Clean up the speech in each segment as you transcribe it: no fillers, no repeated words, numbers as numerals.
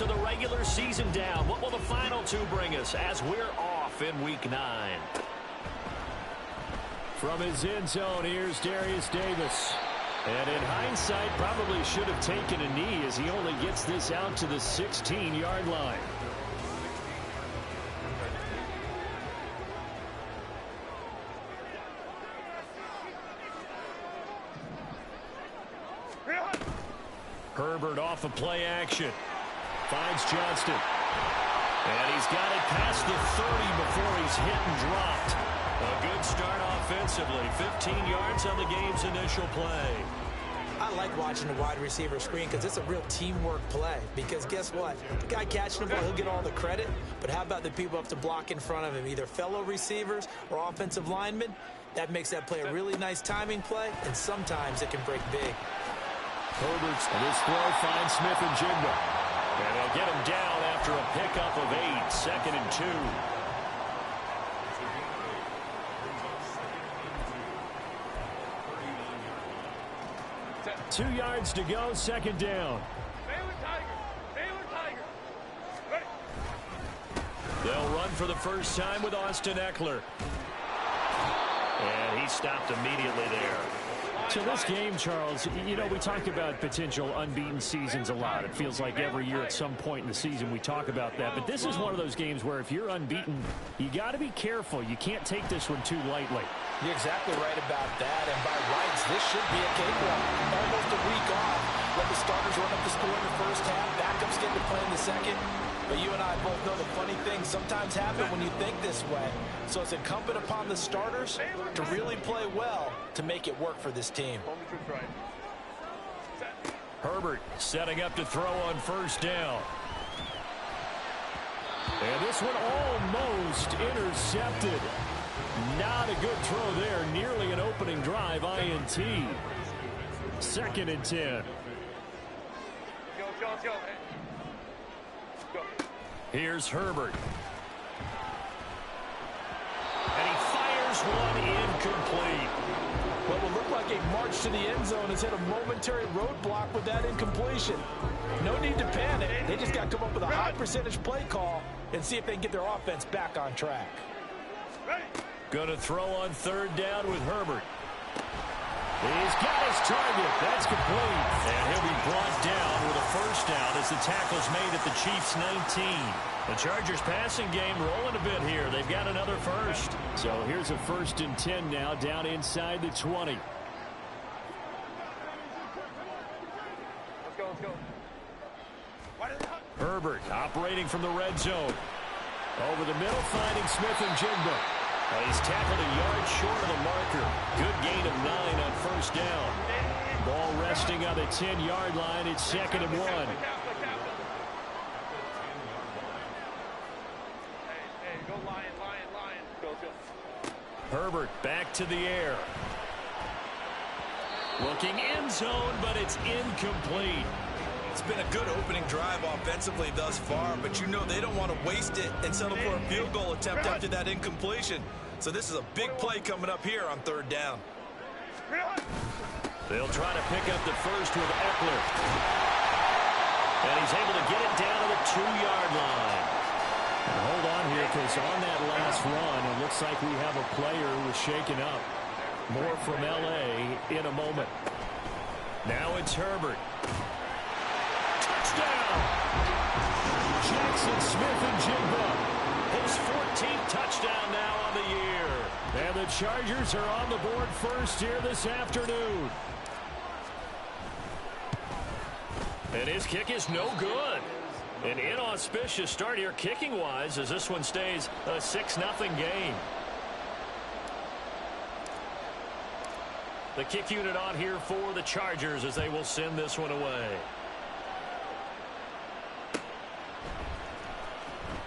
So the regular season down. What will the final two bring us as we're off in Week 9? From his end zone, here's Darius Davis. And in hindsight, probably should have taken a knee as he only gets this out to the 16-yard line. Herbert off of play action. Finds Johnston. And he's got it past the 30 before he's hit and dropped. A good start offensively. 15 yards on the game's initial play. I like watching the wide receiver screen because it's a real teamwork play. Because guess what? The guy catching the ball, he'll get all the credit. But how about the people up to block in front of him, either fellow receivers or offensive linemen? That makes that play a really nice timing play, and sometimes it can break big. Herbert's this throw finds Smith and Jigba. And they'll get him down after a pickup of 8, 2nd and 2. 2 yards to go, 2nd down. They'll run for the first time with Austin Eckler. And he stopped immediately there. So this game, Charles, you know, we talk about potential unbeaten seasons a lot. It feels like every year at some point in the season we talk about that. But this is one of those games where if you're unbeaten, you got to be careful. You can't take this one too lightly. You're exactly right about that. And by rights, this should be a cakewalk. Almost a week off. Let the starters run up the score in the first half. Backups get to play in the second. But you and I both know the funny things sometimes happen when you think this way. So it's incumbent upon the starters to really play well to make it work for this team. Herbert setting up to throw on first down. And this one almost intercepted. Not a good throw there. Nearly an opening drive INT. 2nd and 10. Go. Here's Herbert. And he fires one incomplete. What will look like a march to the end zone has hit a momentary roadblock with that incompletion. No need to panic. They just got to come up with a high percentage play call and see if they can get their offense back on track. Going to throw on 3rd down with Herbert. He's got his target. That's complete. And he'll be brought down with a first down as the tackle's made at the Chiefs' 19. The Chargers passing game rolling a bit here. They've got another first. So here's a 1st and 10 now down inside the 20. Let's go. Herbert operating from the red zone. Over the middle, finding Smith and Jigba. He's tackled a yard short of the marker. Good gain of 9 on first down. Ball resting on the 10-yard line. It's 2nd and 1. Hey, go Lion. Go. Herbert back to the air. Looking end zone, but it's incomplete. It's been a good opening drive offensively thus far, but you know they don't want to waste it and settle for a field goal attempt after that incompletion. So this is a big play coming up here on 3rd down. They'll try to pick up the first with Eckler. And he's able to get it down to the 2-yard line. And hold on here, because on that last run, it looks like we have a player who was shaken up. More from L.A. in a moment. Now it's Herbert. Touchdown! Jackson Smith-Njigba. His 14th touchdown now on the year. And the Chargers are on the board first here this afternoon. And his kick is no good. An inauspicious start here kicking-wise as this one stays a 6-0 game. The kick unit on here for the Chargers as they will send this one away.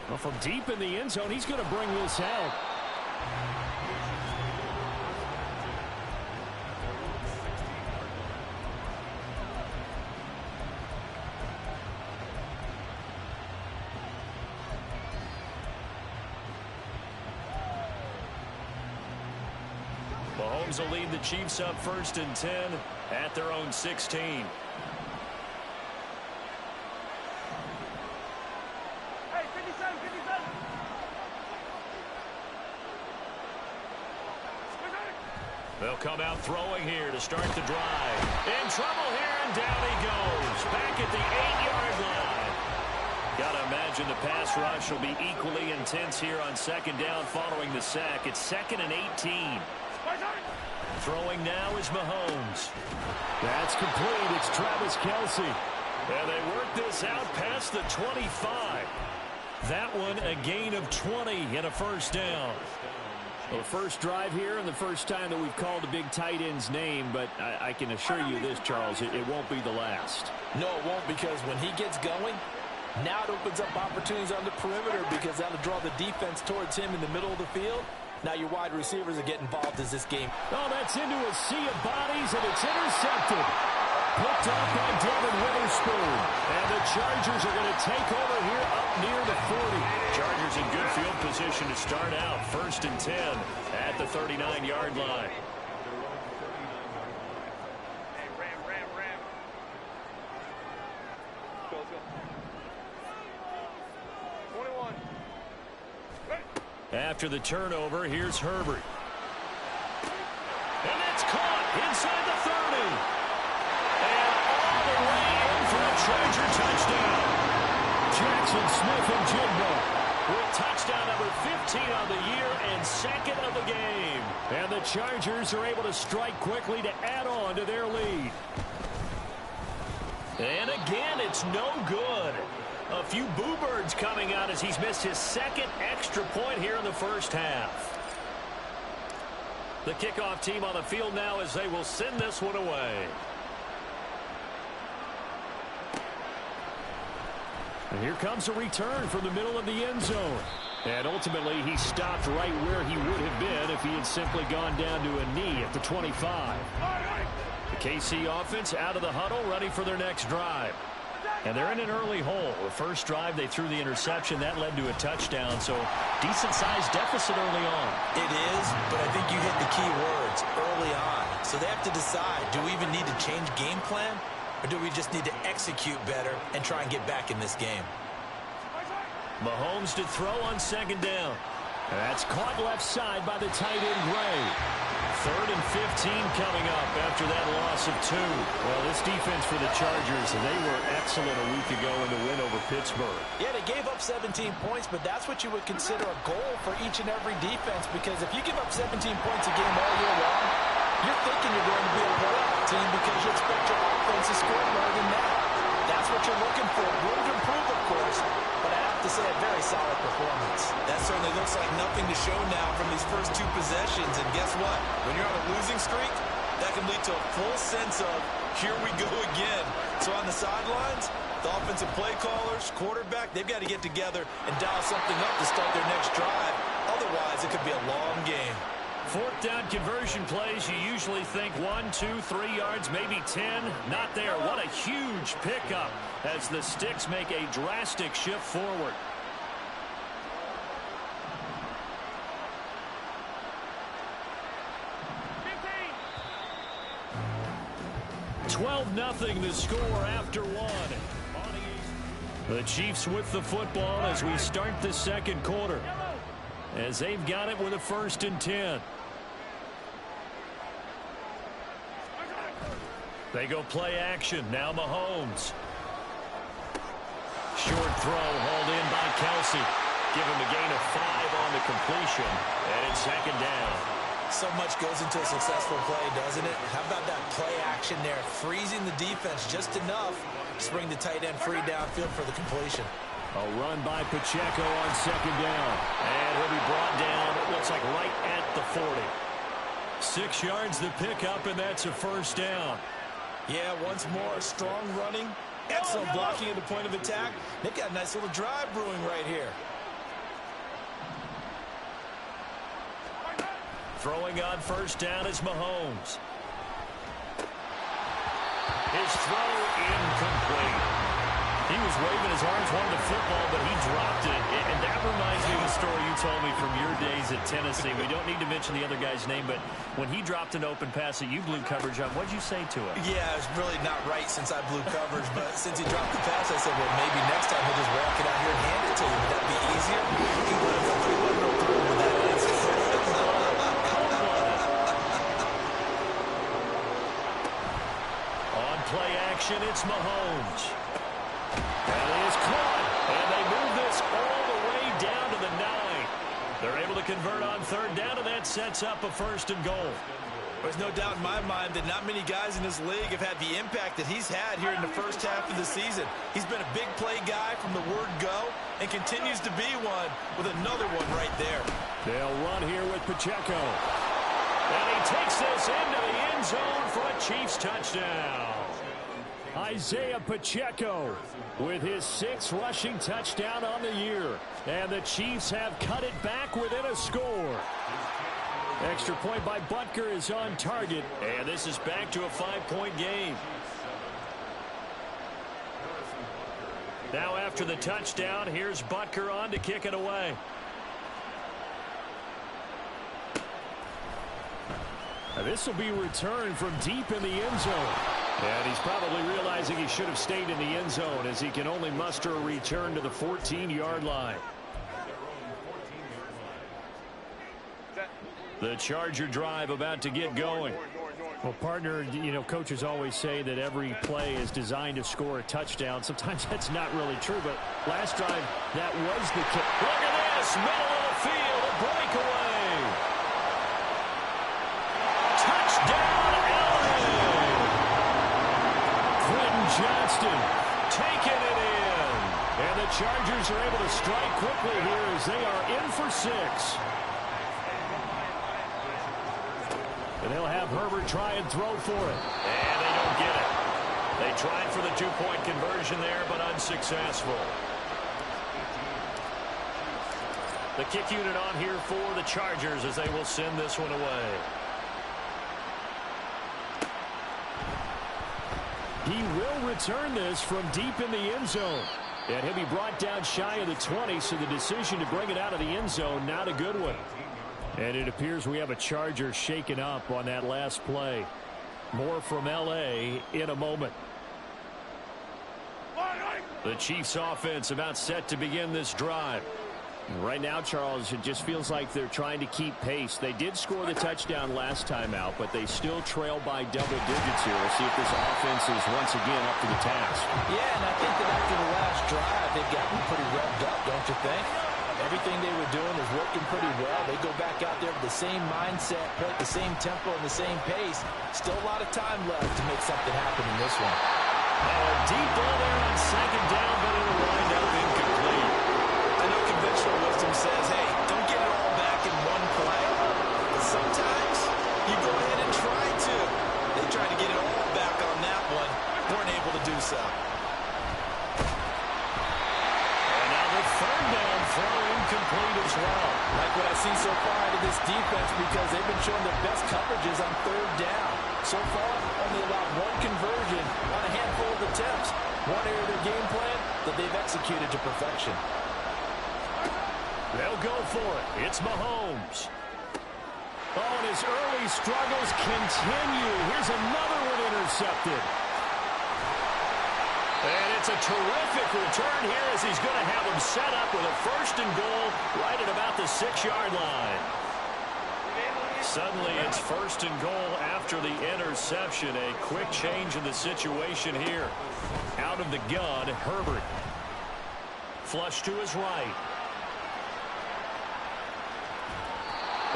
Well, from deep in the end zone, he's going to bring this out. Mahomes will lead the Chiefs up 1st and 10 at their own 16. They'll come out throwing here to start the drive. In trouble here, and down he goes. Back at the 8-yard line. Got to imagine the pass rush will be equally intense here on second down following the sack. It's 2nd and 18. Throwing now is Mahomes. That's complete. It's Travis Kelce. And they work this out past the 25. That one a gain of 20 and a first down. Well, the first drive here and the first time that we've called a big tight end's name, but I can assure you this, Charles, it won't be the last. No, it won't, because when he gets going, now it opens up opportunities on the perimeter because that'll draw the defense towards him in the middle of the field. Now your wide receivers are getting involved as this game. Oh, that's into a sea of bodies, and it's intercepted. Picked up by Devin Witherspoon. And the Chargers are going to take over here up near the 40. Chargers in good field position to start out. 1st and 10 at the 39-yard line. After the turnover, here's Herbert. And that's caught inside the 30. And all the way in for a Charger touchdown. Jackson Smith-Njigba with touchdown number 15 on the year and 2nd of the game. And the Chargers are able to strike quickly to add on to their lead. And again, it's no good. A few boo birds coming out as he's missed his 2nd extra point here in the first half. The kickoff team on the field now as they will send this one away. And here comes a return from the middle of the end zone. And ultimately, he stopped right where he would have been if he had simply gone down to a knee at the 25. The KC offense out of the huddle, ready for their next drive. And they're in an early hole. The first drive, they threw the interception. That led to a touchdown, so decent-sized deficit early on. It is, but I think you hit the key words, early on. So they have to decide, do we even need to change game plan, or do we just need to execute better and try and get back in this game? Mahomes to throw on 2nd down. That's caught left side by the tight end, Gray. 3rd and 15 coming up after that loss of 2. Well, this defense for the Chargers, they were excellent a week ago in the win over Pittsburgh. Yeah, they gave up 17 points, but that's what you would consider a goal for each and every defense, because if you give up 17 points a game all year long, you're thinking you're going to be a playoff team because you expect your offense to score more than that. That's what you're looking for. Room to improve, of course, but I have to say a very solid performance. That certainly looks like nothing to show now from these first 2 possessions. And guess what? When you're on a losing streak, that can lead to a full sense of, here we go again. So on the sidelines, the offensive play callers, quarterback, they've got to get together and dial something up to start their next drive. Otherwise, it could be a long game. 4th down conversion plays, you usually think 1, 2, 3 yards, maybe 10. Not there. What a huge pickup as the Sticks make a drastic shift forward. $12-0 the score after 1. The Chiefs with the football as we start the 2nd quarter, as they've got it with a 1st and 10. They go play action. Now Mahomes. Short throw hauled in by Kelce. Give him a gain of 5 on the completion. And it's 2nd down. So much goes into a successful play, doesn't it? How about that play action there? Freezing the defense just enough to bring the tight end free downfield for the completion. A run by Pacheco on 2nd down. And he'll be brought down, it looks like right at the 40. 6 yards the pickup, and that's a 1st down. Yeah, once more, strong running, excellent blocking at the point of attack. They've got a nice little drive brewing right here. Throwing on 1st down is Mahomes. His throw incomplete. He was waving his arms, wanting the football, but he dropped it. And that reminds me of a story you told me from your days at Tennessee. We don't need to mention the other guy's name, but when he dropped an open pass that you blew coverage on, what did you say to him? Yeah, it's really not right since I blew coverage, but since he dropped the pass, I said, well, maybe next time he'll just walk it out here and hand it to you. Would that be easier? He wasn't real thrilled with that answer. action, it's Mahomes. And he is caught. And they move this all the way down to the 9. They're able to convert on third down, and that sets up a 1st and goal. There's no doubt in my mind that not many guys in this league have had the impact that he's had here in the first half of the season. He's been a big play guy from the word go and continues to be one with another one right there. They'll run here with Pacheco. And he takes this into the end zone for a Chiefs touchdown. Isaiah Pacheco with his 6th rushing touchdown on the year. And the Chiefs have cut it back within a score. Extra point by Butker is on target. And this is back to a 5-point game. Now after the touchdown, here's Butker on to kick it away. This will be returned from deep in the end zone. And he's probably realizing he should have stayed in the end zone as he can only muster a return to the 14-yard line. The Charger drive about to get going. Well, partner, you know, coaches always say that every play is designed to score a touchdown. Sometimes that's not really true, but last drive, that was the kick. Look at this, middle of the field, a breakaway. Touchdown, LA. Quentin Johnston Taking it in. And the Chargers are able to strike quickly here as they are in for 6. And they'll have Herbert try and throw for it. And they don't get it. They tried for the 2-point conversion there, but unsuccessful. The kick unit on here for the Chargers as they will send this one away. He will return this from deep in the end zone. And he'll be brought down shy of the 20, so the decision to bring it out of the end zone, not a good one. And it appears we have a Charger shaken up on that last play. More from L.A. in a moment. The Chiefs offense about set to begin this drive. Right now, Charles, it just feels like they're trying to keep pace. They did score the touchdown last time out, but they still trail by double digits here. We'll see if this offense is once again up to the task. Yeah, and I think that after the last drive, they've gotten pretty revved up, don't you think? Everything they were doing is working pretty well. They go back out there with the same mindset, play at the same tempo and the same pace. Still a lot of time left to make something happen in this one. A deep ball there on 2nd down, but it'll wind up incomplete. I know conventional wisdom says, hey, don't get it all back in one play. But sometimes you go ahead and try to. They tried to get it all back on that one. Weren't able to do so. And now the 3rd down throw incomplete as well. Like what I've seen so far out of this defense because they've been showing their best coverages on 3rd down. So far, only allowed 1 conversion on a handful of attempts. One area of their game plan that they've executed to perfection. They'll go for it. It's Mahomes. Oh, and his early struggles continue. Here's another one intercepted. And it's a terrific return here as he's going to have him set up with a 1st and goal right at about the 6-yard line. Suddenly it's 1st and goal after the interception. A quick change in the situation here. Out of the gun, Herbert. Flush to his right.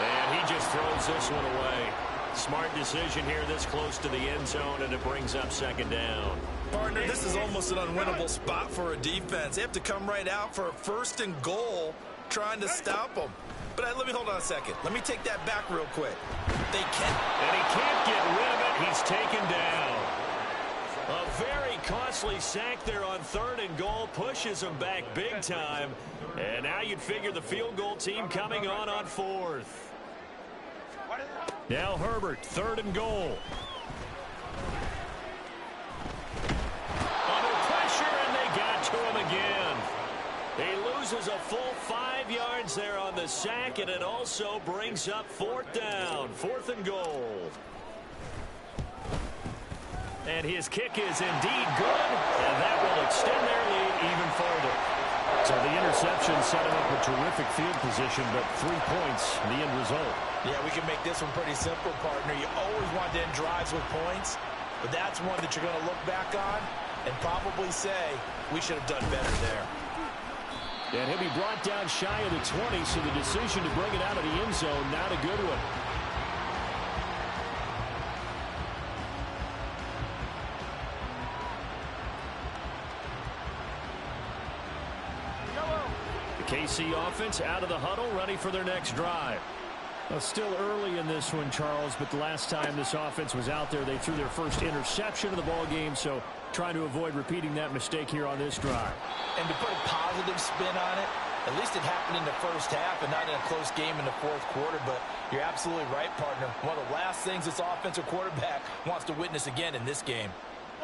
And he just throws this one away. Smart decision here this close to the end zone, and it brings up 2nd down. Partner, this is almost an unwinnable spot for a defense. They have to come right out for a 1st and goal trying to stop them. But let me hold on a second. Let me take that back real quick. They can't. And he can't get rid of it. He's taken down. A very costly sack there on 3rd and goal. Pushes him back big time. And now you'd figure the field goal team coming on 4th. Now Herbert, 3rd and goal. Under pressure, and they got to him again. He loses a full 5 yards there on the sack, and it also brings up 4th down. 4th and goal. And his kick is indeed good, and that will extend their lead even further. So the interception set him up a terrific field position, but 3 points, the end result. Yeah, we can make this one pretty simple, partner. You always want to end drives with points. but that's one that you're going to look back on and probably say, we should have done better there. And he'll be brought down shy of the 20, so the decision to bring it out of the end zone, not a good one. The KC offense out of the huddle, ready for their next drive. Well, still early in this one, Charles, but the last time this offense was out there, they threw their first interception of the ball game, so trying to avoid repeating that mistake here on this drive. And to put a positive spin on it, at least it happened in the first half and not in a close game in the fourth quarter, but you're absolutely right, partner. One of the last things this offensive quarterback wants to witness again in this game.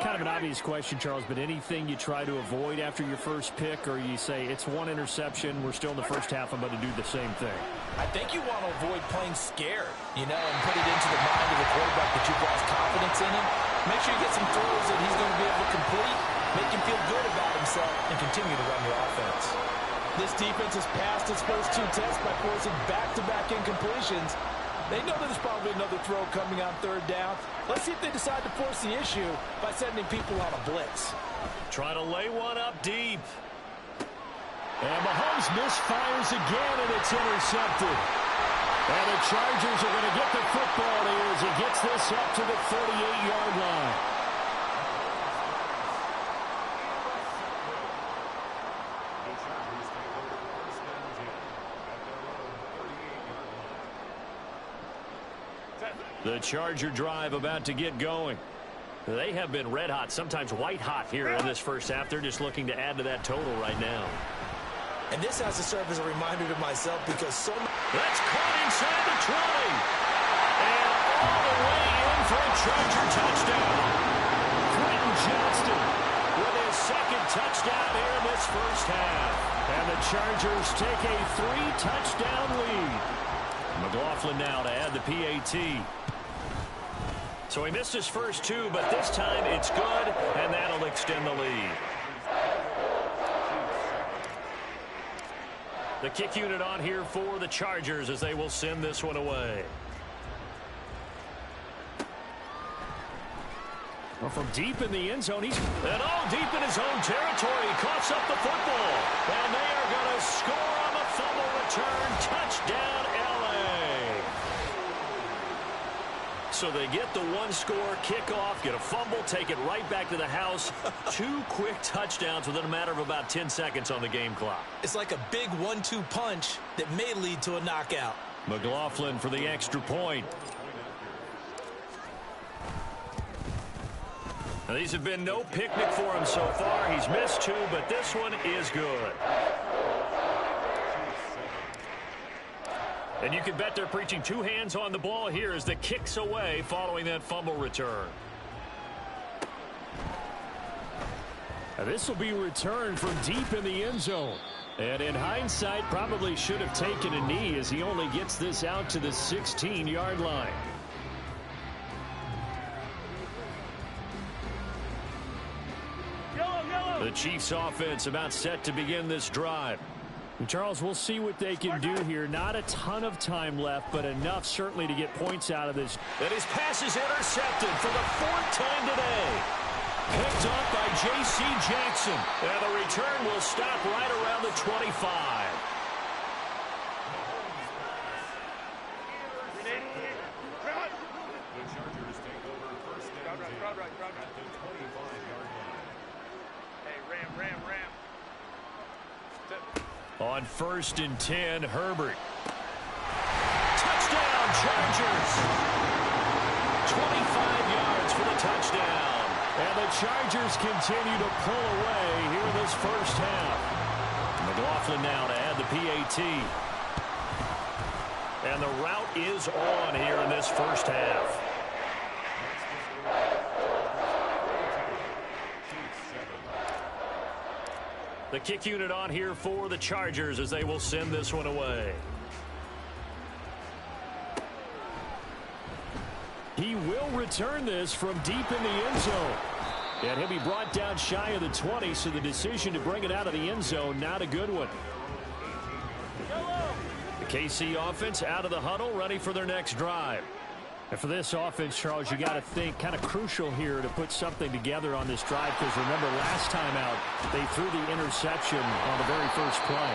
Kind of an obvious question, Charles, but anything you try to avoid after your first pick, or you say it's one interception, we're still in the first half, I'm going to do the same thing? I think you want to avoid playing scared, and put it into the mind of the quarterback that you've lost confidence in him. Make sure you get some throws that he's going to be able to complete, make him feel good about himself, and continue to run your offense. This defense has passed its first two tests by forcing back-to-back incompletions. They know that there's probably another throw coming on third down. Let's see if they decide to force the issue by sending people on a blitz. Trying to lay one up deep. And Mahomes misfires again, and it's intercepted. And the Chargers are going to get the football here as he gets this up to the 38-yard line. The Charger drive about to get going. They have been red hot, sometimes white hot here in this first half. They're just looking to add to that total right now. And this has to serve as a reminder to myself because so much... That's caught inside the 20. And all the way in for a Charger touchdown. Quentin Johnston with his second touchdown here in this first half. And the Chargers take a 3-touchdown lead. McLaughlin now to add the PAT. So he missed his first two, but this time it's good, and that'll extend the lead. The kick unit on here for the Chargers as they will send this one away. Well, from deep in the end zone, and all deep in his own territory. He coughs up the football, and they are going to score on the fumble return. Touchdown, LA. So they get the one-score kickoff, get a fumble, take it right back to the house. 2 quick touchdowns within a matter of about 10 seconds on the game clock. It's like a big 1-2 punch that may lead to a knockout. McLaughlin for the extra point. Now, these have been no picnic for him so far. He's missed 2, but this one is good. And you can bet they're preaching 2 hands on the ball here as the kick's away following that fumble return. Now, this will be returned from deep in the end zone. And in hindsight, probably should have taken a knee as he only gets this out to the 16-yard line. The Chiefs offense about set to begin this drive. And Charles, we'll see what they can do here. Not a ton of time left, but enough certainly to get points out of this. And his pass is intercepted for the 4th time today. Picked up by J.C. Jackson. And the return will stop right around the 25. On 1st and 10, Herbert. Touchdown, Chargers. 25 yards for the touchdown. And the Chargers continue to pull away here in this first half. McLaughlin now to add the PAT. And the route is on here in this first half. The kick unit on here for the Chargers as they will send this one away. He will return this from deep in the end zone. And he'll be brought down shy of the 20, so the decision to bring it out of the end zone, not a good one. The KC offense out of the huddle, ready for their next drive. And for this offense, Charles, you got to think kind of crucial here to put something together on this drive, because remember last time out they threw the interception on the very first play.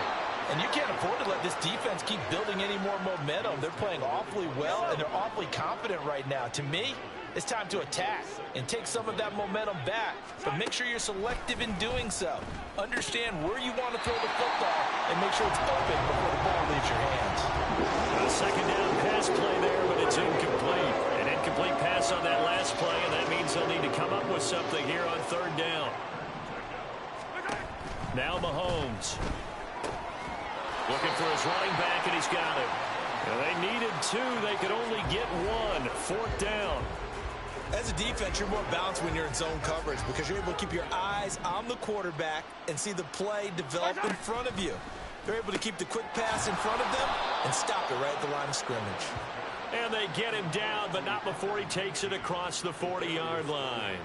And you can't afford to let this defense keep building any more momentum. They're playing awfully well, and they're awfully confident right now. To me, it's time to attack and take some of that momentum back, but make sure you're selective in doing so. Understand where you want to throw the football and make sure it's open before the ball leaves your hands. A second down pass play there, but it's incomplete. An incomplete pass on that last play, and that means they'll need to come up with something here on third down. Now Mahomes. Looking for his running back, and he's got it. They needed two. They could only get one. Fourth down. As a defense, you're more balanced when you're in zone coverage because you're able to keep your eyes on the quarterback and see the play develop in front of you. They're able to keep the quick pass in front of them and stop it right at the line of scrimmage. And they get him down, but not before he takes it across the 40-yard line.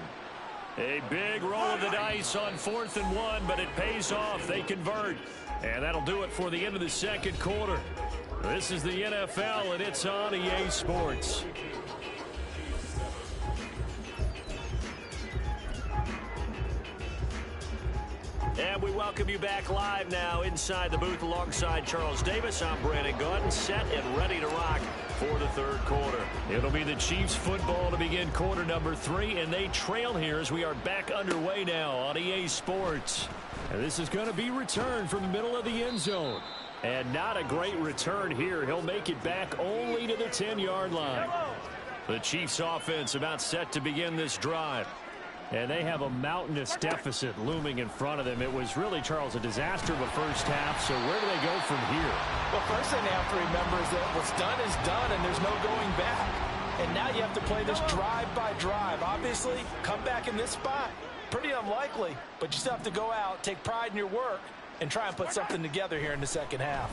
A big roll of the dice on 4th and 1, but it pays off. They convert. And that'll do it for the end of the second quarter. This is the NFL, and it's on EA Sports. And we welcome you back live now inside the booth alongside Charles Davis. I'm Brandon Gaudin, set and ready to rock for the third quarter. It'll be the Chiefs football to begin quarter number 3, and they trail here as we are back underway now on EA Sports. And this is going to be returned from the middle of the end zone. And not a great return here. He'll make it back only to the 10-yard line. The Chiefs offense about set to begin this drive. And they have a mountainous deficit looming in front of them. It was really, Charles, a disaster of a first half. So where do they go from here? Well, first thing they have to remember is that what's done is done, and there's no going back. And now you have to play this drive by drive. Obviously, come back in this spot. Pretty unlikely, but you still have to go out, take pride in your work, and try and put something together here in the second half.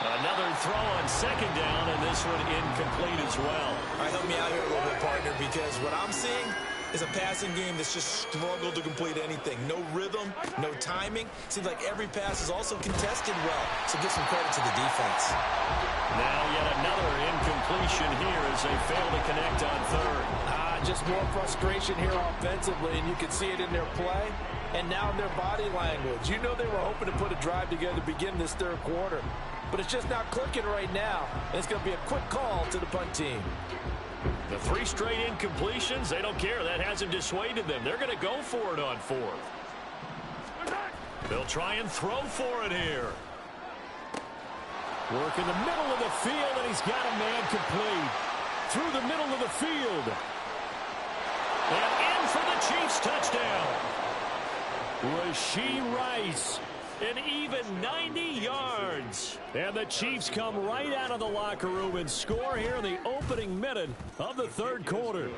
Another throw on second down, and this one incomplete as well. All right, help me out here a little bit, partner, because what I'm seeing is a passing game that's just struggled to complete anything. No rhythm, no timing. Seems like every pass is also contested well, so give some credit to the defense. Now yet another incompletion here as they fail to connect on third. Just more frustration here offensively, and you can see it in their play and now in their body language. You know they were hoping to put a drive together to begin this third quarter, but it's just not clicking right now, and it's going to be a quick call to the punt team. The 3 straight incompletions, they don't care. That hasn't dissuaded them. They're going to go for it on fourth. They'll try and throw for it here. Work in the middle of the field, and he's got a man complete. Through the middle of the field. And in for the Chiefs touchdown. Rashee Rice, an even 90 yards. And the Chiefs come right out of the locker room and score here in the opening minute of the third quarter.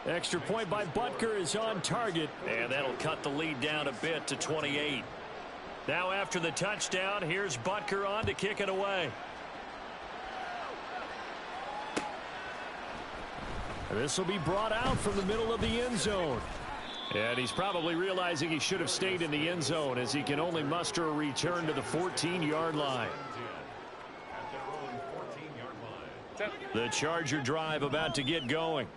Extra point by Butker is on target, and that'll cut the lead down a bit to 28. Now after the touchdown, here's Butker on to kick it away. This will be brought out from the middle of the end zone. And he's probably realizing he should have stayed in the end zone as he can only muster a return to the 14-yard line. The Charger drive about to get going.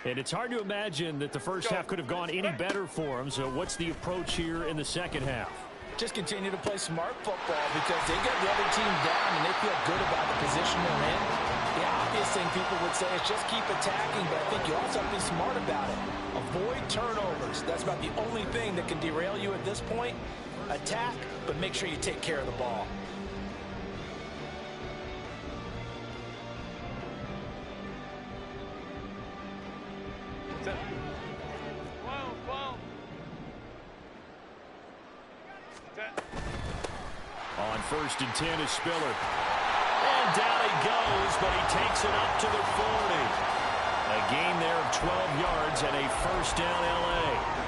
And it's hard to imagine that the first half could have gone any better for him. So what's the approach here in the second half? Just continue to play smart football because they get the other team down and they feel good about the position they're in. The obvious thing people would say is just keep attacking, but I think you also have to be smart about it. Avoid turnovers. That's about the only thing that can derail you at this point. Attack, but make sure you take care of the ball. On 1st and 10 is Spiller. And down he goes, but he takes it up to the 40. A gain there of 12 yards and a first down L.A.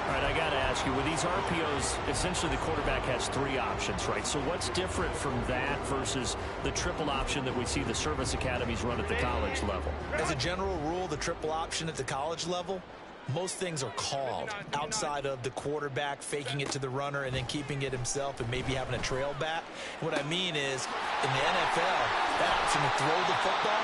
All right, I got to ask you, with these RPOs, essentially the quarterback has 3 options, right? So what's different from that versus the triple option that we see the service academies run at the college level? As a general rule, the triple option at the college level most things are called outside of the quarterback faking it to the runner and then keeping it himself and maybe having a trail back. What I mean is, in the NFL, that option to throw the football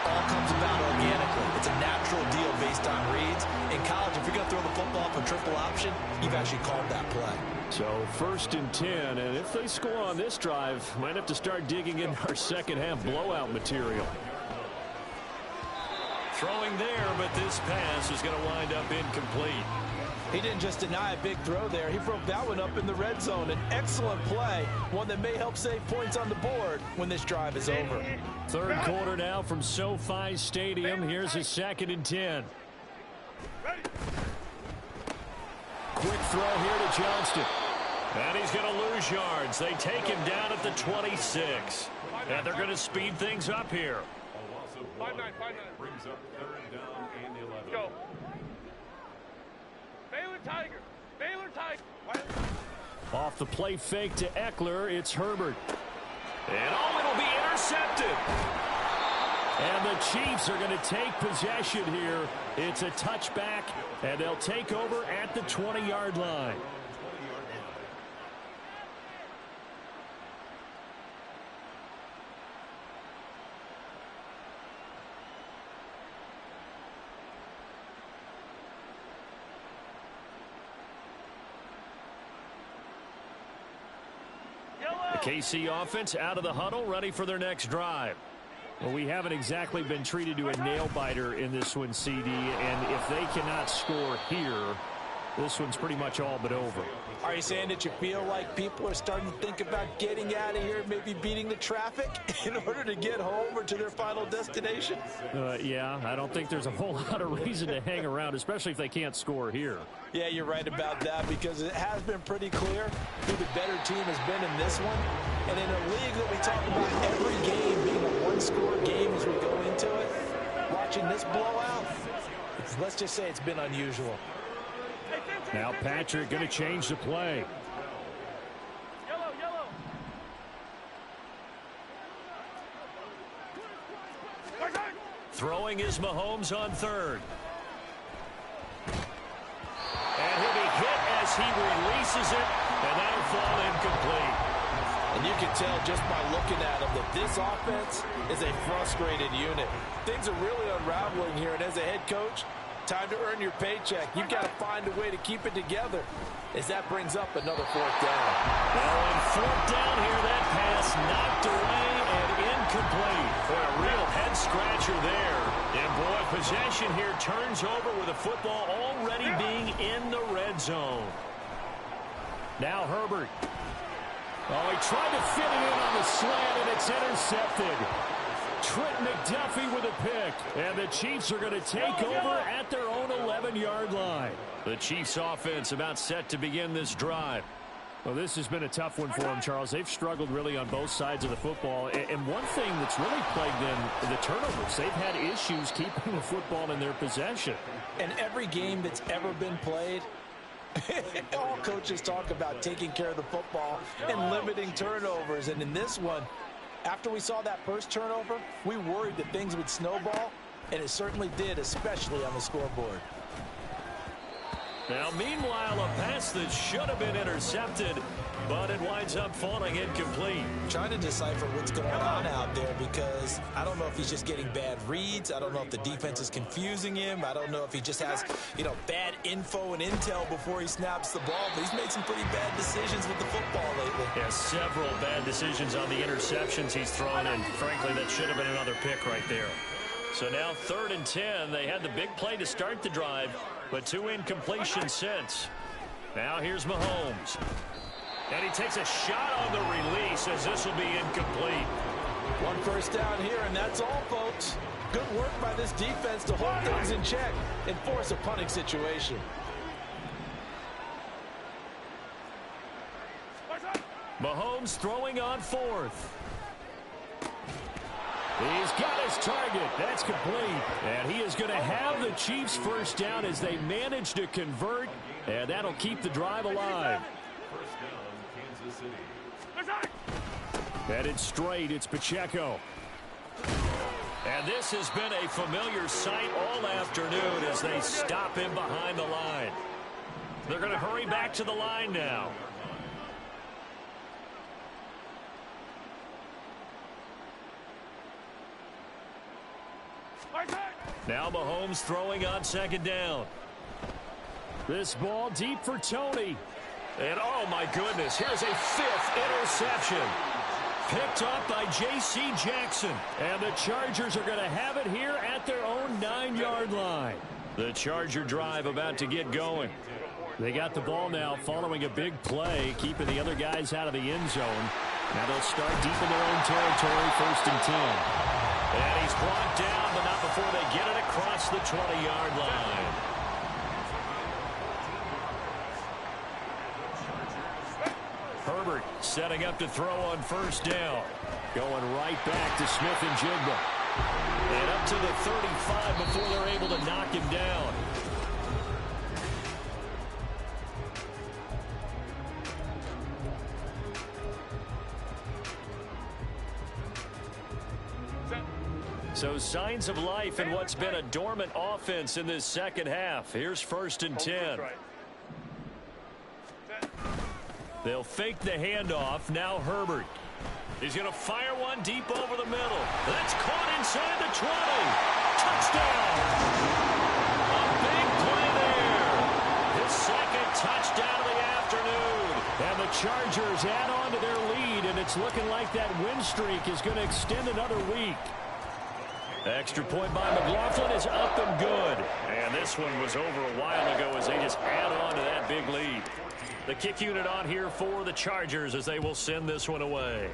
all comes about organically. It's a natural deal based on reads. In college, if you're going to throw the football for triple option, you've actually called that play. So 1st and 10, and if they score on this drive, might have to start digging in our second half blowout material. Throwing there, but this pass is going to wind up incomplete. He didn't just deny a big throw there. He broke that one up in the red zone. An excellent play, one that may help save points on the board when this drive is over. 3rd quarter now from SoFi Stadium. Here's a 2nd and 10. Quick throw here to Johnston. And he's going to lose yards. They take him down at the 26. And they're going to speed things up here. 5-9. Brings up 3rd down and 11. Go. Baylor Tiger. Off the play fake to Eckler, it's Herbert. And it'll be intercepted. And the Chiefs are going to take possession here. It's a touchback, and they'll take over at the 20-yard line. KC offense out of the huddle, ready for their next drive. Well, we haven't exactly been treated to a nail-biter in this one, CD, and if they cannot score here, this one's pretty much all but over. Are you saying that you feel like people are starting to think about getting out of here, maybe beating the traffic in order to get home or to their final destination? Yeah, I don't think there's a whole lot of reason to hang around, especially if they can't score here. Yeah, you're right about that, because it has been pretty clear who the better team has been in this one. And in a league that we talk about every game being a one-score game as we go into it, watching this blowout, let's just say it's been unusual. Now Patrick going to change the play. Yellow. Throwing is Mahomes on 3rd. And he'll be hit as he releases it, and that'll fall incomplete. And you can tell just by looking at him that this offense is a frustrated unit. Things are really unraveling here, and as a head coach, time to earn your paycheck. You've got to find a way to keep it together as that brings up another 4th down. Well, on 4th down here, that pass knocked away and incomplete. For a real head-scratcher there. And, boy, possession here turns over with the football already being in the red zone. Now Herbert. Oh, he tried to fit it in on the slant, and it's intercepted. Trent McDuffie with a pick, and the Chiefs are going to take over at their own 11-yard line. The Chiefs offense about set to begin this drive. Well, this has been a tough one for them, Charles. They've struggled really on both sides of the football. And one thing that's really plagued them, the turnovers. They've had issues keeping the football in their possession. And every game that's ever been played, all coaches talk about taking care of the football and limiting turnovers. And in this one, after we saw that first turnover, we worried that things would snowball, and it certainly did, especially on the scoreboard. Now, meanwhile, a pass that should have been intercepted, but it winds up falling incomplete. Trying to decipher what's going on out there, because I don't know if he's just getting bad reads. I don't know if the defense is confusing him. I don't know if he just has, bad info and intel before he snaps the ball. But he's made some pretty bad decisions with the football lately. Yeah, several bad decisions on the interceptions he's thrown, and frankly, that should have been another pick right there. So now 3rd and 10. They had the big play to start the drive, but 2 incompletions since. Now here's Mahomes. And he takes a shot on the release as this will be incomplete. 1 first down here, and that's all, folks. Good work by this defense to hold things in check and force a punting situation. Mahomes throwing on 4th. He's got his target. That's complete. And he is going to have the Chiefs first down as they manage to convert. And that'll keep the drive alive. First down, Kansas City. Headed straight, it's Pacheco. And this has been a familiar sight all afternoon as they stop him behind the line. They're going to hurry back to the line now. Now Mahomes throwing on second down. This ball deep for Tony. And oh my goodness, here's a 5th interception. Picked up by J.C. Jackson. And the Chargers are going to have it here at their own 9-yard line. The Charger drive about to get going. They got the ball now following a big play, keeping the other guys out of the end zone. Now they'll start deep in their own territory, 1st and 10. And he's brought down, but not before they get it across the 20-yard line. Herbert setting up to throw on 1st down. Going right back to Smith-Njigba. And up to the 35 before they're able to knock him down. So signs of life in what's been a dormant offense in this second half. Here's 1st and 10. They'll fake the handoff. Now Herbert. He's going to fire one deep over the middle. That's caught inside the 20. Touchdown. A big play there. His 2nd touchdown of the afternoon. And the Chargers add on to their lead, and it's looking like that win streak is going to extend another week. Extra point by McLaughlin is up and good. And this one was over a while ago as they just add on to that big lead. The kick unit on here for the Chargers as they will send this one away.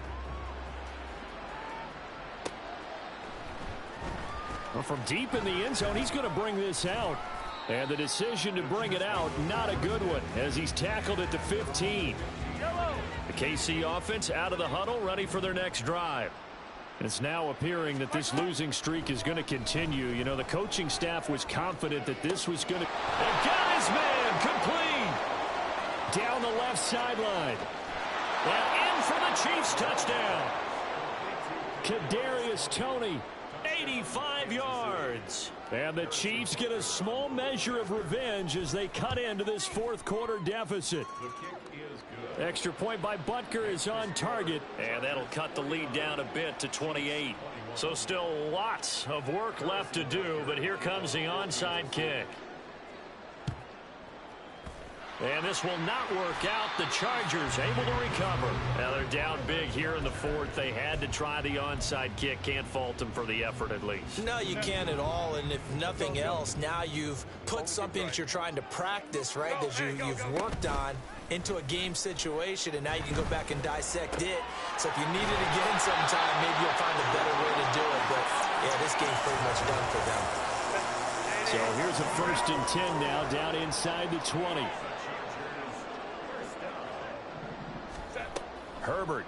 Well, from deep in the end zone, he's going to bring this out. And the decision to bring it out, not a good one, as he's tackled at the 15. The KC offense out of the huddle, ready for their next drive. And it's now appearing that this losing streak is going to continue. You know, the coaching staff was confident that this was going to... And got his man complete! Down the left sideline. And in for the Chiefs touchdown. Kadarius Toney, 85 yards. And the Chiefs get a small measure of revenge as they cut into this 4th quarter deficit. Extra point by Butker is on target. And that'll cut the lead down a bit to 28. So still lots of work left to do, but here comes the onside kick. And this will not work out. The Chargers able to recover. Now they're down big here in the 4th. They had to try the onside kick. Can't fault them for the effort at least. No, you can't at all. And if nothing else, now you've put something that you're trying to practice, right, that you've worked on into a game situation, and now you can go back and dissect it. So if you need it again sometime, maybe you'll find a better way to do it. But, yeah, this game's pretty much done for them. So here's a 1st and 10 now, down inside the 20. Herbert.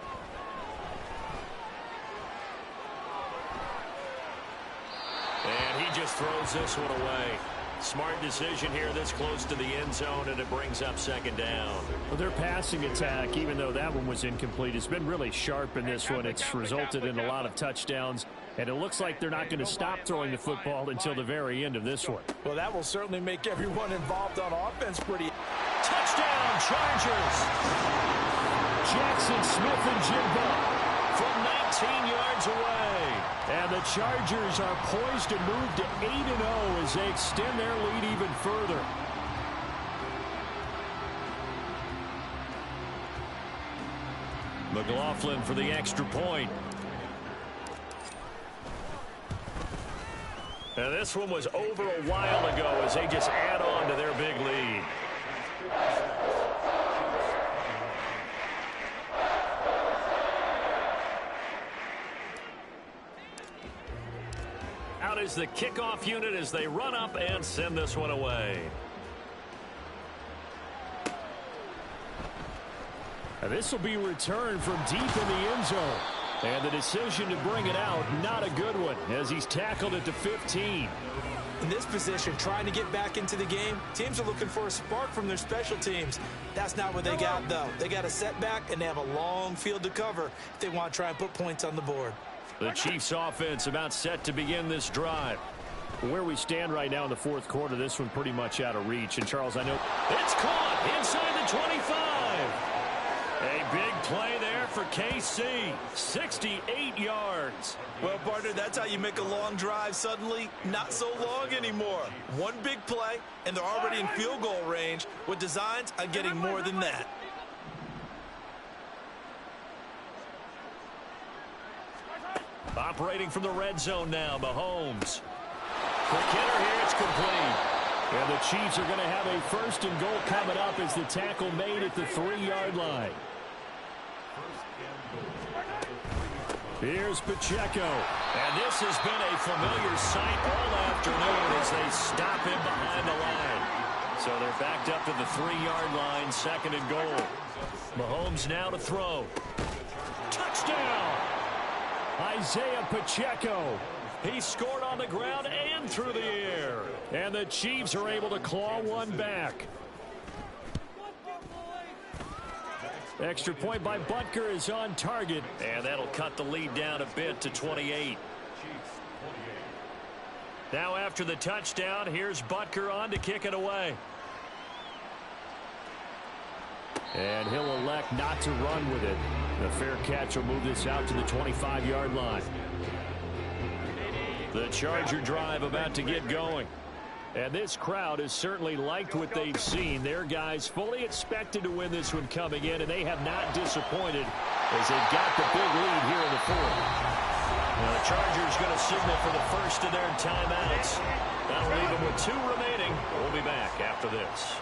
And he just throws this one away. Smart decision here this close to the end zone, and it brings up 2nd down. Well, their passing attack, even though that one was incomplete, has been really sharp in this one. It's resulted in a lot of touchdowns, and it looks like they're not going to stop throwing the football until the very end of this one. Well, that will certainly make everyone involved on offense pretty... Touchdown, Chargers! Jackson Smith-Njigba from 19 yards away. And the Chargers are poised to move to 8-0 as they extend their lead even further. McLaughlin for the extra point. And this one was over a while ago as they just add on to their big lead. Out is the kickoff unit as they run up and send this one away. And this will be returned from deep in the end zone. And the decision to bring it out, not a good one, as he's tackled at the 15. In this position, trying to get back into the game, teams are looking for a spark from their special teams. That's not what they got, though. They got a setback, and they have a long field to cover if they want to try and put points on the board. The Chiefs offense about set to begin this drive. Where we stand right now in the fourth quarter, this one pretty much out of reach. And, Charles, I know it's caught inside the 25. A big play there for KC. 68 yards. Well, partner, that's how you make a long drive suddenly not so long anymore. One big play, and they're already in field goal range with designs on getting more than that. Operating from the red zone now, Mahomes. Quick hitter here, it's complete. And the Chiefs are going to have a first and goal coming up as the tackle made at the 3-yard line. Here's Pacheco. And this has been a familiar sight all afternoon as they stop him behind the line. So they're backed up to the 3-yard line, second and goal. Mahomes now to throw. Touchdown! Isaiah Pacheco. He scored on the ground and through the air. And the Chiefs are able to claw one back. Extra point by Butker is on target. And that'll cut the lead down a bit to 28. Now after the touchdown, here's Butker on to kick it away. And he'll elect not to run with it. The fair catch will move this out to the 25-yard line. The Charger drive about to get going. And this crowd has certainly liked what they've seen. Their guys fully expected to win this one coming in, and they have not disappointed as they've got the big lead here in the fourth. Well, the Chargers going to signal for the first of their timeouts. That'll leave them with 2 remaining. We'll be back after this.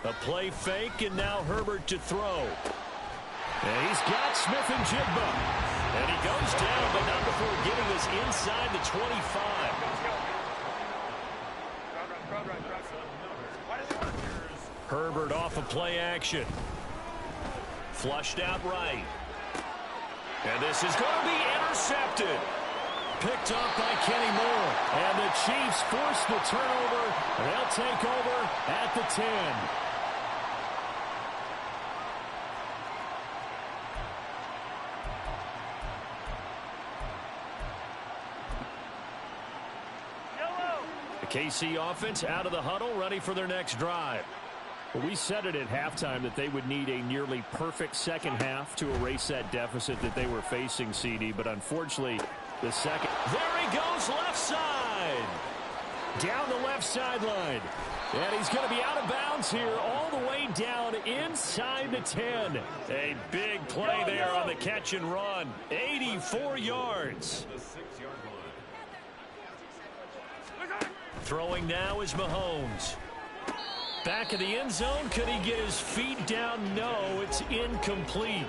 A play fake, and now Herbert to throw. And he's got Smith-Njigba. And he goes down, but not before getting us inside the 25. Herbert off of play action. Flushed out right. And this is going to be intercepted. Picked up by Kenny Moore. And the Chiefs force the turnover. They'll take over at the 10. The KC offense out of the huddle, ready for their next drive. Well, we said it at halftime that they would need a nearly perfect second half to erase that deficit that they were facing, CD. But unfortunately, the second. There he goes, left side. Down the left sideline. And he's going to be out of bounds here all the way down inside the 10. A big play there on the catch and run. 84 yards. Throwing now is Mahomes. Back of the end zone. Could he get his feet down? No, it's incomplete.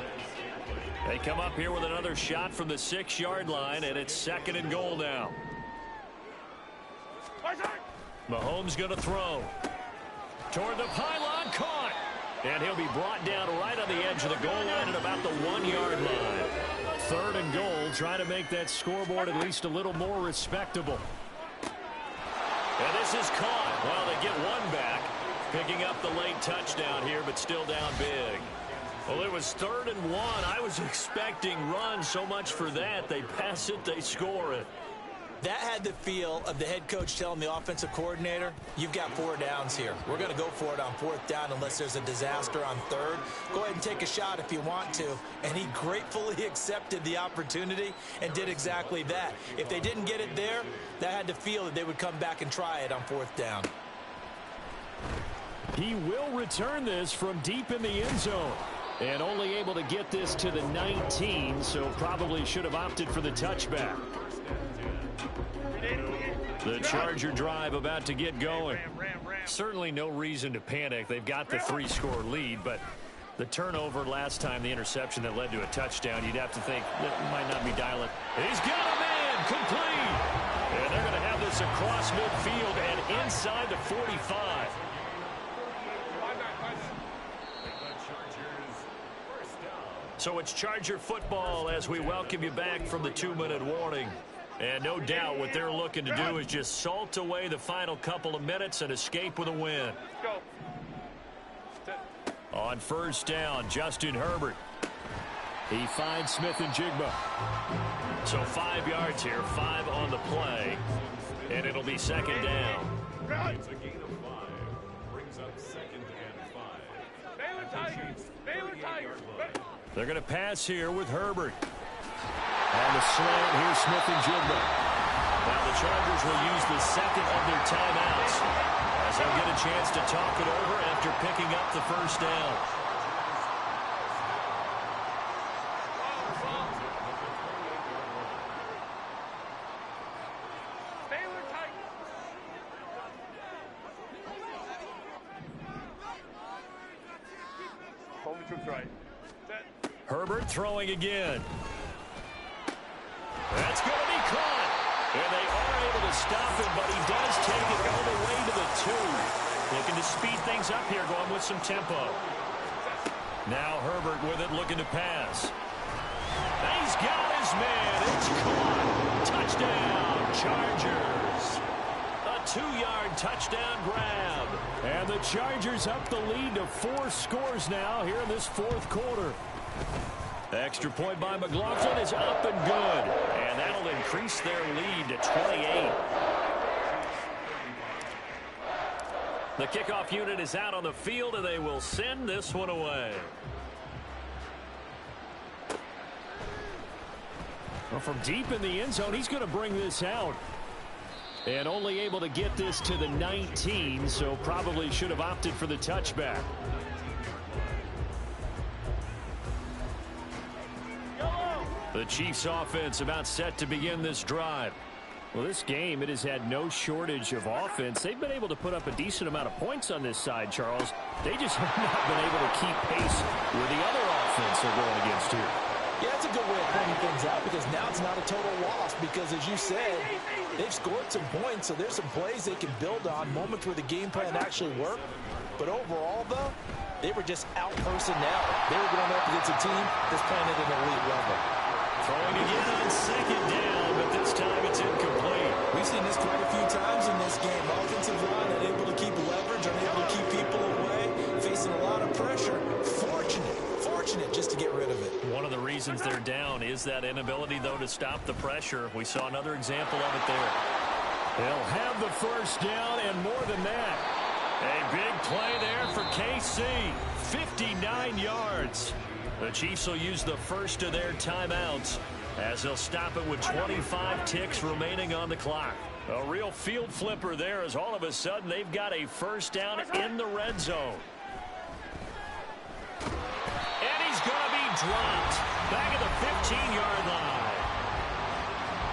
They come up here with another shot from the 6-yard line, and it's second and goal now. Mahomes going to throw. Toward the pylon, caught. And he'll be brought down right on the edge of the goal line at about the 1-yard line. Third and goal, trying to make that scoreboard at least a little more respectable. And this is caught. Well, they get one back. Picking up the late touchdown here, but still down big. Well, it was 3rd and 1. I was expecting run. So much for that. They pass it, they score it. That had the feel of the head coach telling the offensive coordinator, you've got 4 downs here. We're going to go for it on 4th down unless there's a disaster on 3rd. Go ahead and take a shot if you want to. And he gratefully accepted the opportunity and did exactly that. If they didn't get it there, that had the feel that they would come back and try it on 4th down. He will return this from deep in the end zone. And only able to get this to the 19, so probably should have opted for the touchback. The Charger drive about to get going. Certainly no reason to panic. They've got the 3-score lead, but the turnover last time, the interception that led to a touchdown, you'd have to think that might not be dialing. He's got a man, complete. And they're going to have this across midfield and inside the 45. So it's Charger football as we welcome you back from the 2-minute warning. And no doubt what they're looking to do is just salt away the final couple of minutes and escape with a win. On first down, Justin Herbert. He finds Smith-Njigba. So 5 yards here, 5 on the play, and it'll be second down. It's a gain of 5. Brings up 2nd and 5. Baylor Tigers! Baylor Tigers! They're going to pass here with Herbert. On the slant, here's Smith-Njigba. Now the Chargers will use the second of their timeouts as they'll get a chance to talk it over after picking up the first down. Herbert throwing again. That's going to be caught. And they are able to stop him, but he does take it all the way to the 2. Looking to speed things up here, going with some tempo. Now Herbert with it, looking to pass. He's got his man. It's caught. Touchdown, Chargers. A 2-yard touchdown grab. And the Chargers up the lead to 4 scores now here in this 4th quarter. Extra point by McLaughlin is up and good. And that'll increase their lead to 28. The kickoff unit is out on the field, and they will send this one away. Well, from deep in the end zone, he's going to bring this out. And only able to get this to the 19, so probably should have opted for the touchback. The Chiefs offense about set to begin this drive. Well, this game, it has had no shortage of offense. They've been able to put up a decent amount of points on this side, Charles. They just have not been able to keep pace with the other offense they're going against here. Yeah, that's a good way of pointing things out because now it's not a total loss because, as you said, they've scored some points, so there's some plays they can build on, moments where the game plan actually worked. But overall, though, they were just out-personnel. They were going up against a team that's playing at an elite level. Throwing again on second down, but this time it's incomplete. We've seen this quite a few times in this game. Offensive line unable to keep leverage, unable to keep people away, facing a lot of pressure. Fortunate just to get rid of it. One of the reasons they're down is that inability, though, to stop the pressure. We saw another example of it there. They'll have the first down and more than that. A big play there for KC. 59 yards. The Chiefs will use the first of their timeouts as they'll stop it with 25 ticks remaining on the clock. A real field flipper there as all of a sudden they've got a first down in the red zone. And he's going to be dropped back at the 15-yard line.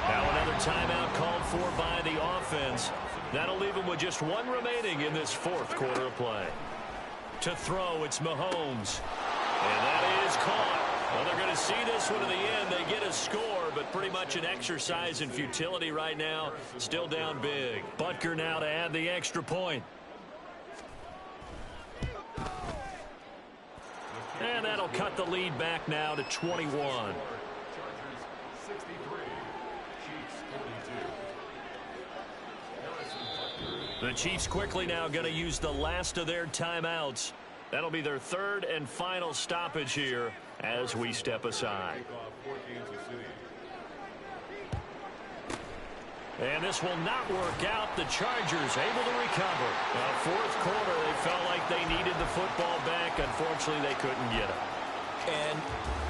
Now another timeout called for by the offense. That'll leave them with just 1 remaining in this 4th quarter of play. To throw, it's Mahomes. And that is caught. Well, they're going to see this one in the end. They get a score, but pretty much an exercise in futility right now. Still down big. Butker now to add the extra point. And that'll cut the lead back now to 21. Chargers 63, Chiefs 42. The Chiefs quickly now going to use the last of their timeouts. That'll be their 3rd and final stoppage here as we step aside. And this will not work out. The Chargers able to recover. Now, 4th quarter, they felt like they needed the football back. Unfortunately, they couldn't get it. And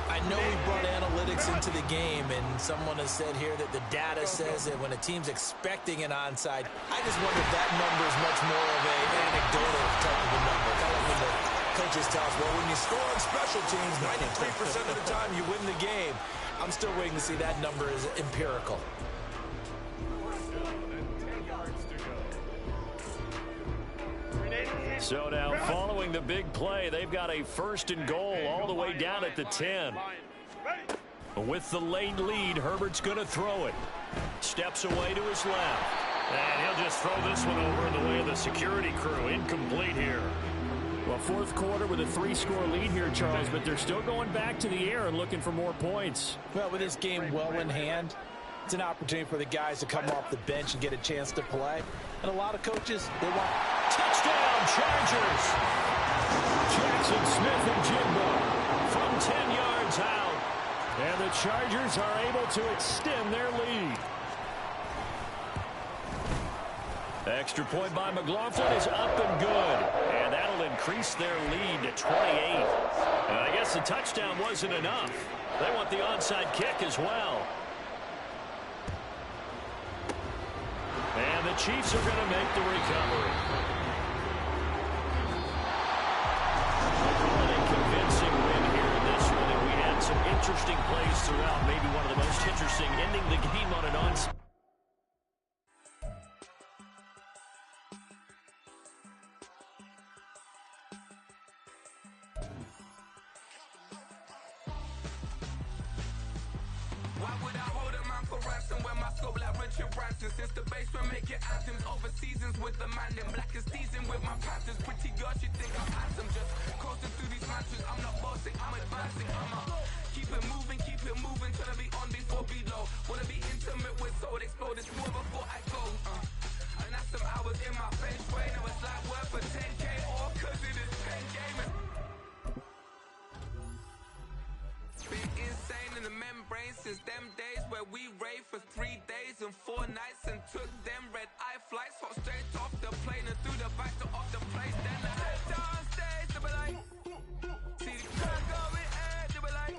I know we brought analytics into the game, and someone has said here that the data says that when a team's expecting an onside, I just wonder if that number is much more of an anecdotal type of a number. Kind of when the coaches tell us, well, when you score on special teams, 93% of the time you win the game. I'm still waiting to see that number is empirical. So now following the big play, they've got a 1st and goal all the way down at the 10. With the late lead, Herbert's going to throw it. Steps away to his left. And he'll just throw this one over in the way of the security crew. Incomplete here. Well, 4th quarter with a 3-score lead here, Charles, but they're still going back to the air and looking for more points. Well, with this game well in hand, it's an opportunity for the guys to come off the bench and get a chance to play. And a lot of coaches, they want touchdown, Chargers. Jackson Smith and Jigba from 10 yards out. And the Chargers are able to extend their lead. Extra point by McLaughlin is up and good. And that'll increase their lead to 28. And I guess the touchdown wasn't enough. They want the onside kick as well. And the Chiefs are going to make the recovery. A convincing win here in this one. And we had some interesting plays throughout. Maybe one of the most interesting, ending the game on an onside. Since the basement making anthems over seasons with the man in black is seasoned with my patterns. Pretty girl, she think I'm handsome. Just coasting through these matches. I'm not bossing, I'm advancing. Keep it moving, trying to be on before below. Wanna be intimate with soul, explode this more before I go. And that's some hours in my bench way. Now it's like work for 10K or cause it is 10 gaming. Been insane in the membrane since them days where we raved for 3 days and 4 nights and took them red-eye flights, hot straight off the plane and through the back door of the place. Then I head downstairs, they be like, see the crowd going air, they be like,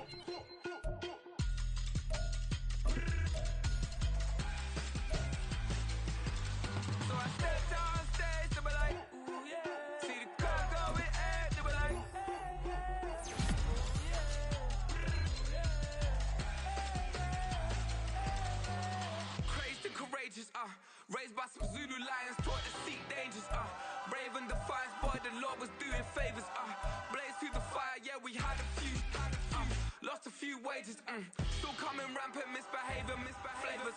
so I step downstairs, they be like, ooh yeah, see the crowd going air, they be like, courageous, raised by some Zulu lions, taught to seek dangers, brave and defiant, boy, the Lord was doing favors, blaze through the fire, yeah, we had a few, lost a few wages, still coming rampant, misbehaving, flavors,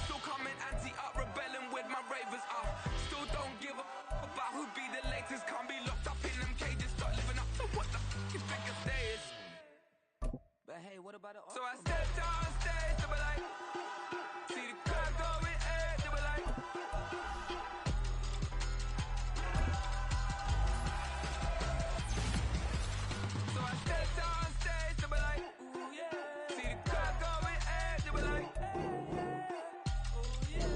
still coming anti-up, rebelling with my ravers, still don't give a about who be the latest, can't be locked up in them cages, start living up to what the is biggest day is. But hey, what about it? So I stepped on stage, they were like, see the crowd going air, they were like, so I stepped on stage, they were like, ooh yeah, see the crowd going air, they were like, ooh yeah.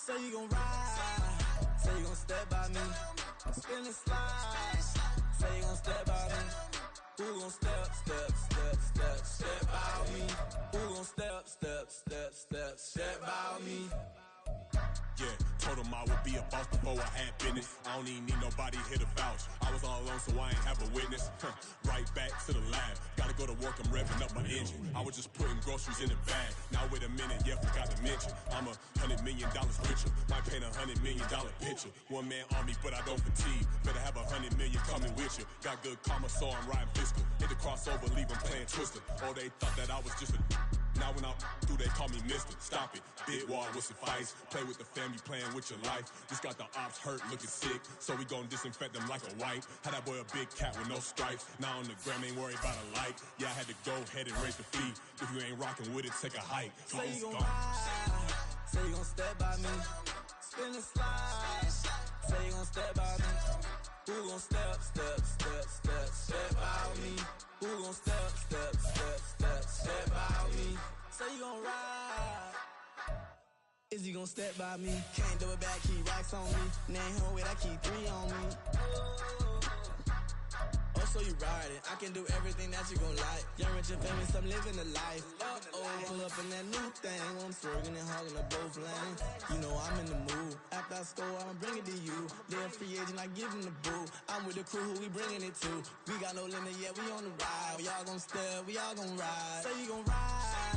Say you gon' ride, say you gon' step by me, spin and slide, say you gon' step by me, who gon' step by me, who gon' step by me. Yeah, told him I would be a boss before I had business. I don't even need nobody here to vouch. I was all alone, so I ain't have a witness. Right back to the lab. Gotta go to work, I'm revving up my engine. I was just putting groceries in the bag. Now wait a minute, yeah, forgot to mention. I'm $100 million richer. Might paint $100 million picture. One man army, but I don't fatigue. Better have 100 million coming with you. Got good karma, so I'm riding fiscal. Hit the crossover, leave them playing Twister. Oh, they thought that I was just a... Now when I'm through, they call me Mister. Stop it. Big wall with suffice. Play with the family, playing with your life. Just got the ops hurt, looking sick. So we gon' disinfect them like a wipe. Had that boy a big cat with no stripes. Now on the gram, ain't worried about a light. Yeah, I had to go ahead and raise the fee. If you ain't rocking with it, take a hike. Say you gon' ride, say you gon' step by me, spin and slide, say you gon' step by me, who gon' step by me, who gon' step by me, say you gon' ride, is you gon' step by me, can't do it back, keep racks on me, name home with I keep 3 on me. Oh, so you ride it. I can do everything that you gon' like. Young, rich, and famous, I'm living the life. Pull up in that new thing. I'm swerving and hogging up both lanes. You know I'm in the mood. After I score, I'ma bring it to you. They're a free agent, I give them the boo. I'm with the crew, who we bringing it to. We got no limit, yeah, we on the ride. We all gon' step, we all gon' ride. Say you gon' ride.